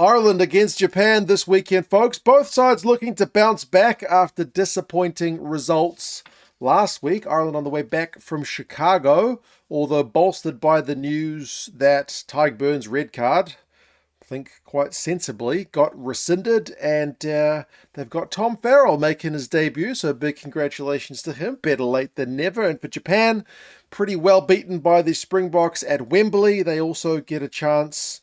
Ireland against Japan this weekend, folks. Both sides looking to bounce back after disappointing results last week. Ireland on the way back from Chicago, although bolstered by the news that Tadhg Beirne's red card, I think quite sensibly, got rescinded, and they've got Tom Farrell making his debut, so big congratulations to him. Better late than never. And for Japan, pretty well beaten by the Springboks at Wembley. They also get a chance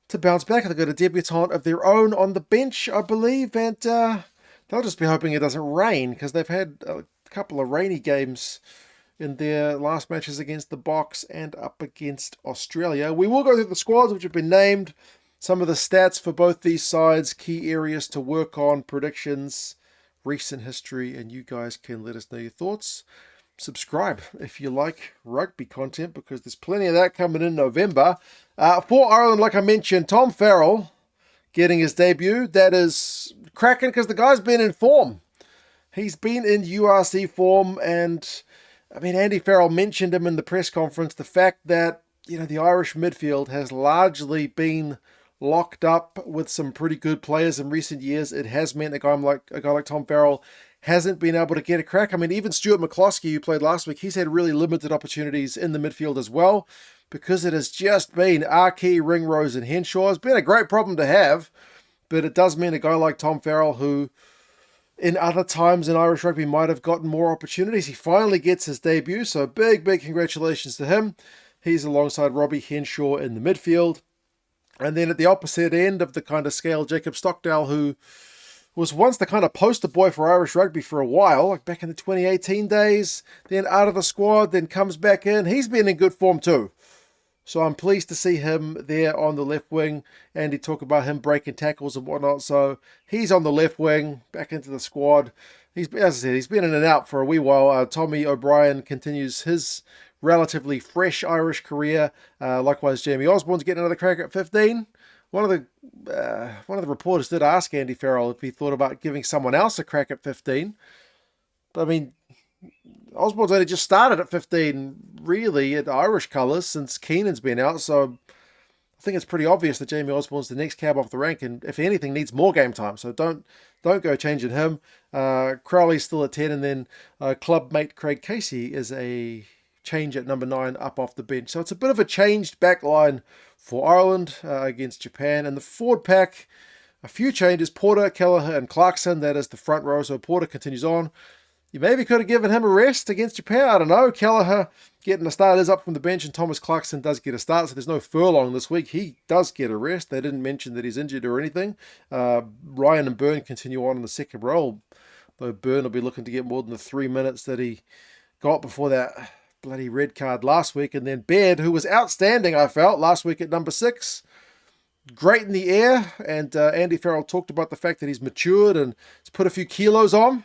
to bounce back. They've got a debutant of their own on the bench, I believe, and they'll just be hoping it doesn't rain, because they've had a couple of rainy games in their last matches against the Boks and up against Australia. We will go through the squads which have been named, some of the stats for both these sides, key areas to work on, predictions, recent history, and you guys can let us know your thoughts. Subscribe if you like rugby content, because there's plenty of that coming in November. For Ireland, like I mentioned, Tom Farrell getting his debut. That is cracking because the guy's been in form. He's been in URC form, and I mean, Andy Farrell mentioned him in the press conference, the fact that, the Irish midfield has largely been locked up with some pretty good players in recent years. It has meant a guy like Tom Farrell hasn't been able to get a crack. I mean, even Stuart McCloskey, who played last week, he's had really limited opportunities in the midfield as well, because it has just been Archie, Ringrose, and Henshaw. It's been a great problem to have, but it does mean a guy like Tom Farrell, who in other times in Irish rugby might have gotten more opportunities, he finally gets his debut, so big congratulations to him. He's alongside Robbie, Henshaw in the midfield. And then at the opposite end of the kind of scale, Jacob Stockdale, who was once the kind of poster boy for Irish rugby for a while, like back in the 2018 days, then out of the squad, then comes back in. He's been in good form too. So I'm pleased to see him there on the left wing. Andy talked about him breaking tackles and whatnot. So he's on the left wing, back into the squad. As I said, he's been in and out for a wee while. Tommy O'Brien continues his relatively fresh Irish career. Likewise, Jamie Osborne's getting another crack at 15. One of the reporters did ask Andy Farrell if he thought about giving someone else a crack at 15. But I mean, Osborne's only just started at 15, really, at Irish colours since Keenan's been out. So I think it's pretty obvious that Jamie Osborne's the next cab off the rank, and if anything, needs more game time. So don't go changing him. Crowley's still at 10, and then club mate Craig Casey is a change at number 9 up off the bench. So it's a bit of a changed back line for Ireland against Japan. And the forward pack, a few changes. Porter, Kelleher, and Clarkson, that is the front row. So Porter continues on. You maybe could have given him a rest against Japan. I don't know. Kelleher getting a start is up from the bench, and Thomas Clarkson does get a start. So there's no furlong this week. He does get a rest. They didn't mention that he's injured or anything. Ryan and Beirne continue on in the second row, though Beirne will be looking to get more than the 3 minutes that he got before that bloody red card last week. And then Baird, who was outstanding, I felt, last week at number 6. Great in the air. And Andy Farrell talked about the fact that he's matured and he's put a few kilos on.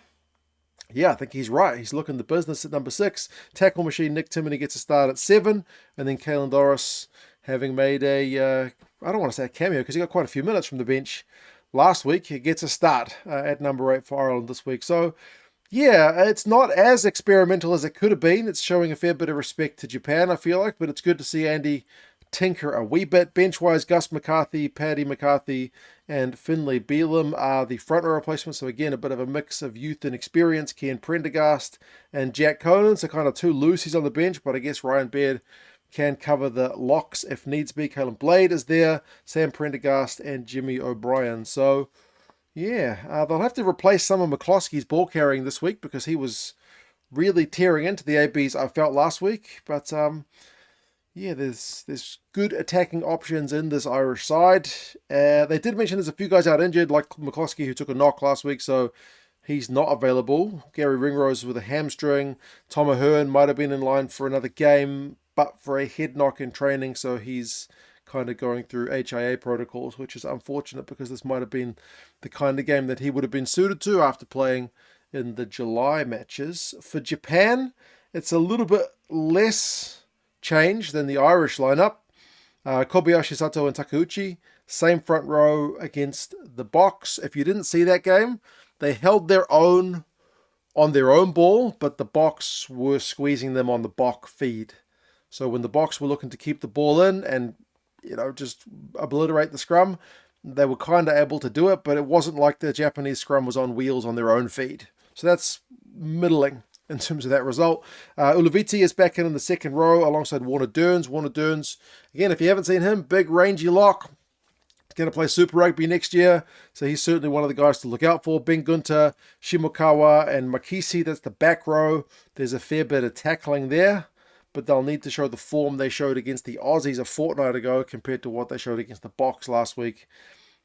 Yeah, I think he's right. He's looking the business at number 6. Tackle machine Nick Timoney gets a start at 7. And then Caelan Doris, having made I don't want to say a cameo, because he got quite a few minutes from the bench last week, he gets a start at number 8 for Ireland this week. So yeah, it's not as experimental as it could have been. It's showing a fair bit of respect to Japan, I feel like, but it's good to see Andy tinker a wee bit. Bench-wise, Gus McCarthy, Paddy McCarthy, and Finlay Bealham are the front row replacements. So again, a bit of a mix of youth and experience. Cian Prendergast and Jack Conan, so kind of two loosies on the bench, but I guess Ryan Baird can cover the locks if needs be. Caelan Blade is there, Sam Prendergast, and Jimmy O'Brien. So yeah, they'll have to replace some of McCloskey's ball carrying this week, because he was really tearing into the ABs, I felt, last week. But yeah, there's good attacking options in this Irish side. They did mention there's a few guys out injured, like McCloskey, who took a knock last week, so he's not available. Gary Ringrose with a hamstring. Tom Ahern might have been in line for another game, but for a head knock in training, so he's kind of going through HIA protocols, which is unfortunate, because this might have been the kind of game that he would have been suited to after playing in the July matches. For Japan, it's a little bit less change than the Irish lineup. Kobayashi, Sato, and Takeuchi, same front row against the Boks. If you didn't see that game, they held their own on their own ball, but the Boks were squeezing them on the Bok feed. So when the Boks were looking to keep the ball in and just obliterate the scrum, they were kind of able to do it, but it wasn't like the Japanese scrum was on wheels on their own feed. So that's middling in terms of that result. Ulaviti is back in the second row alongside Warner Dearns. Warner Dearns, again, if you haven't seen him, big rangy lock. Going to play Super Rugby next year, so he's certainly one of the guys to look out for. Ben Gunter, Shimokawa, and Makisi, that's the back row. There's a fair bit of tackling there, but they'll need to show the form they showed against the Aussies a fortnight ago compared to what they showed against the Box last week.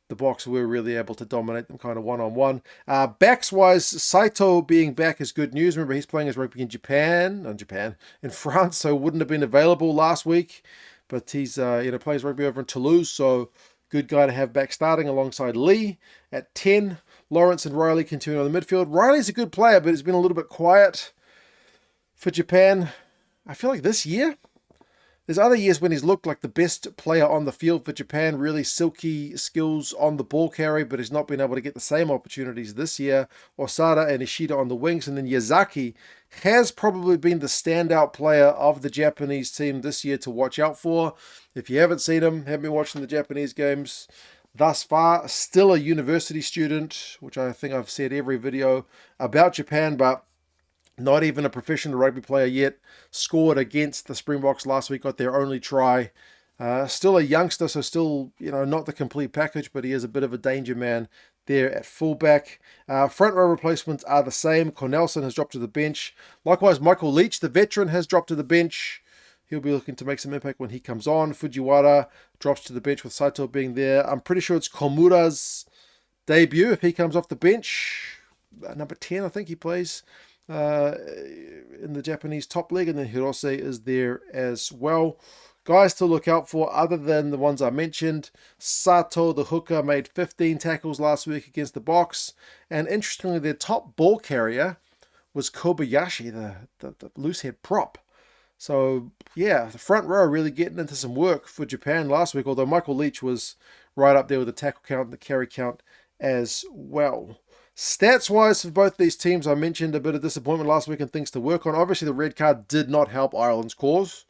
The Box were really able to dominate them kind of one-on-one. Backs-wise, Sato being back is good news. Remember, he's playing his rugby in France, so wouldn't have been available last week, but he's plays rugby over in Toulouse, so good guy to have back starting alongside Lee at 10. Lawrence and Riley continue on the midfield. Riley's a good player, but he's been a little bit quiet for Japan. I feel like this year, there's other years when he's looked like the best player on the field for Japan, really silky skills on the ball carry, but he's not been able to get the same opportunities this year. Osada and Ishida on the wings, and then Yazaki has probably been the standout player of the Japanese team this year to watch out for. If you haven't seen him, haven't been watching the Japanese games thus far, still a university student, which I think I've said every video about Japan, but not even a professional rugby player yet. Scored against the Springboks last week, got their only try. Still a youngster, so still, not the complete package, but he is a bit of a danger man there at fullback. Front row replacements are the same. Cornelson has dropped to the bench. Likewise, Michael Leach, the veteran, has dropped to the bench. He'll be looking to make some impact when he comes on. Fujiwara drops to the bench with Sato being there. I'm pretty sure it's Komura's debut if he comes off the bench. Number 10, I think he plays in the Japanese top league, and then Hirose is there as well. Guys to look out for other than the ones I mentioned. Sato, the hooker, made 15 tackles last week against the Box, and interestingly, their top ball carrier was Kobayashi, the loose head prop. So yeah, the front row really getting into some work for Japan last week, although Michael Leach was right up there with the tackle count and the carry count as well. Stats-wise for both these teams, I mentioned a bit of disappointment last week and things to work on. Obviously, the red card did not help Ireland's cause.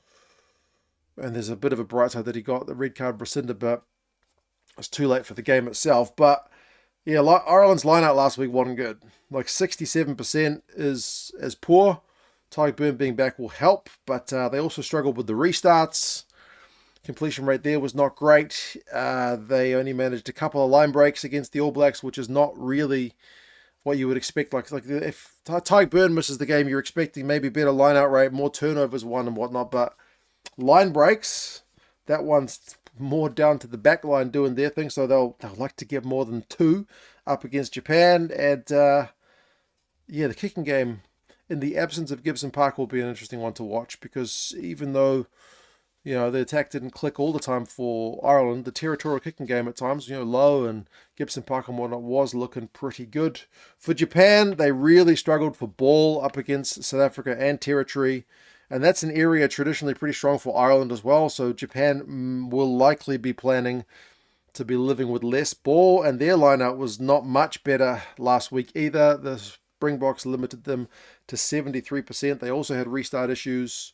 And there's a bit of a bright side that he got the red card rescinded, but it's too late for the game itself. But yeah, Ireland's line-out last week wasn't good. Like 67% is poor. Tadhg Beirne being back will help, but they also struggled with the restarts. Completion rate there was not great. They only managed a couple of line breaks against the All Blacks, which is not really what you would expect. Like if Tadhg Beirne misses the game, you're expecting maybe better line-out rate, more turnovers won and whatnot, but line breaks, that one's more down to the back line doing their thing, so they'll like to get more than 2 up against Japan. And the kicking game, in the absence of Gibson Park, will be an interesting one to watch, because even though the attack didn't click all the time for Ireland, the territorial kicking game at times, Lowe and Gibson Park and whatnot, was looking pretty good. For Japan, they really struggled for ball up against South Africa and territory. And that's an area traditionally pretty strong for Ireland as well. So Japan will likely be planning to be living with less ball. And their lineup was not much better last week either. The Springboks limited them to 73%. They also had restart issues.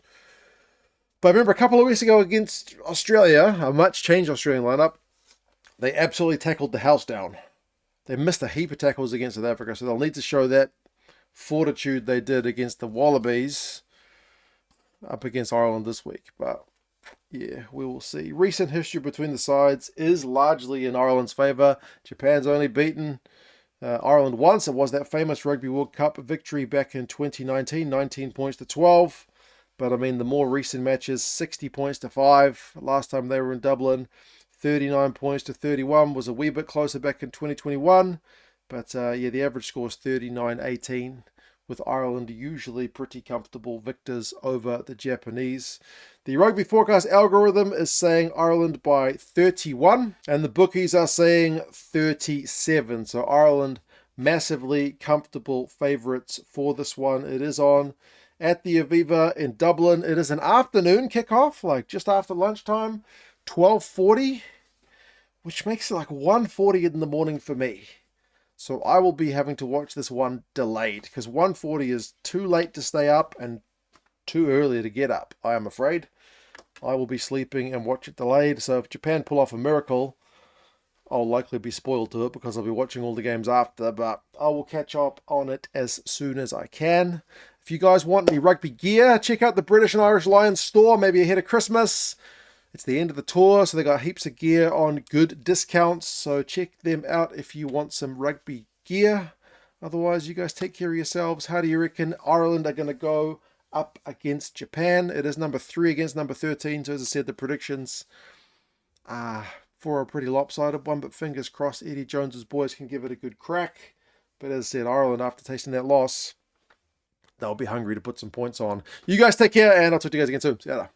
But I remember a couple of weeks ago against Australia, a much changed Australian lineup, they absolutely tackled the house down. They missed a heap of tackles against South Africa. So they'll need to show that fortitude they did against the Wallabies up against Ireland this week. But yeah, we will see. Recent history between the sides is largely in Ireland's favour. Japan's only beaten Ireland once. It was that famous Rugby World Cup victory back in 2019, 19 points to 12. But I mean, the more recent matches, 60 points to 5. Last time they were in Dublin, 39 points to 31 was a wee bit closer back in 2021. But the average score is 39-18. With Ireland usually pretty comfortable victors over the Japanese. The Rugby Forecast algorithm is saying Ireland by 31, and the bookies are saying 37. So Ireland massively comfortable favourites for this one. It is on at the Aviva in Dublin. It is an afternoon kickoff, like just after lunchtime, 12:40, which makes it like 1:40 in the morning for me. So I will be having to watch this one delayed, because 1:40 is too late to stay up and too early to get up, I am afraid. I will be sleeping and watch it delayed. So if Japan pull off a miracle, I'll likely be spoiled to it because I'll be watching all the games after, but I will catch up on it as soon as I can. If you guys want any rugby gear, check out the British and Irish Lions store, maybe ahead of Christmas. It's the end of the tour, so they got heaps of gear on good discounts, so check them out if you want some rugby gear. Otherwise, you guys take care of yourselves. How do you reckon Ireland are going to go up against Japan? It is number 3 against number 13, so as I said, the predictions for a pretty lopsided one, but fingers crossed Eddie Jones's boys can give it a good crack. But as I said, Ireland, after tasting that loss, they'll be hungry to put some points on. You guys take care, and I'll talk to you guys again soon. See ya.